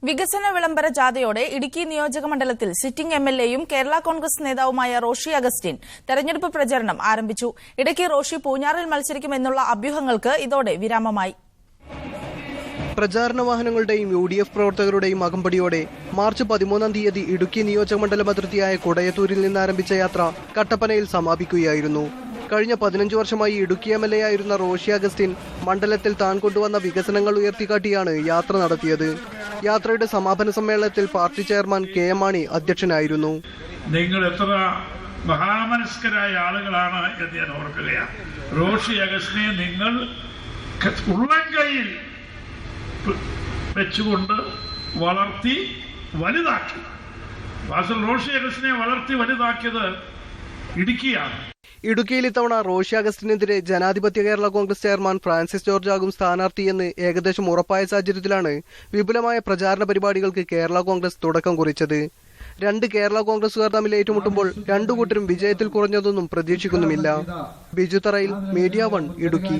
വികസന വിളംബര ജാഥയോടെ ഇടുക്കി നിയോജക മണ്ഡലത്തിൽ സിറ്റിംഗ് എംഎൽഎയും കേരള കോൺഗ്രസ് നേതാവുമായ റോഷി അഗസ്റ്റിൻ തെരഞ്ഞെടുപ്പ് പ്രചരണം ആരംഭിച്ചു. ഇടയ്ക്ക് റോഷി പൂഞ്ഞാറിൽ മത്സരിക്കുമെന്നുള്ള അഭ്യൂഹങ്ങൾക്ക് ഇതോടെ വിരാമമായി. പ്രചാരണ വാഹനങ്ങളുടെയും UDF പ്രവർത്തകരുടെയും അകമ്പടിയോടെ മാർച്ച് 13 തീയതി ഇടുക്കി നിയോജക മണ്ഡലം അതിർത്തിയായ കൊടയത്തൂരിൽ നിന്ന് ആരംഭിച്ച യാത്ര കട്ടപ്പനയിൽ സമാപിക്കുകയായിരുന്നു. കഴിഞ്ഞ 15 വർഷമായി ഇടുക്കി MLA ആയിരുന്ന റോഷി അഗസ്റ്റിൻ മണ്ഡലത്തിൽ താൻ കൊണ്ടുവന്ന വികസനങ്ങൾ ഉയർത്തിക്കാട്ടിയാണ് യാത്ര നടത്തിയത്. യാത്രയുടെ സമാപന സമ്മേളനത്തിൽ പാർട്ടി ചെയർമാൻ KM മാണി അധ്യക്ഷനായിരുന്നു. നിങ്ങൾ എത്ര മഹാമനസ്കരായ ആളുകളാണ് എന്ന് ഞാൻ ഓർക്കുകയാണ്. റോഷി അഗസ്റ്റിനെ നിങ്ങൾ ഉള്ളംകൈയിൽ വെച്ചുകൊണ്ട് വളർത്തി വലുതാക്കി. റോഷി അഗസ്റ്റിനെ വളർത്തി വലുതാക്കിയത് ഇടുക്കിയാണ്. ഇടുക്കിയിൽ ഇത്തവണ റോഷി അഗസ്റ്റിനെതിരെ ജനാധിപത്യ Kerala Congress chairman Francis George ആകും സ്ഥാനാർത്ഥിയെന്ന് ഏകദേശം ഉറപ്പായ സാഹചര്യത്തിലാണ് വിപുലമായ പ്രചാരണ പരിപാടികൾക്ക് കേരള കോൺഗ്രസ് തുടക്കം കുറിച്ചത്. രണ്ട് കേരള കോൺഗ്രസുകാർ തമ്മിൽ ഏറ്റുമുട്ടുമ്പോൾ രണ്ടു കൂട്ടരും വിജയത്തിൽ കുറഞ്ഞതൊന്നും പ്രതീക്ഷിക്കുന്നുമില്ല. ബിജു തറയിൽ, മീഡിയ 1, ഇടുക്കി.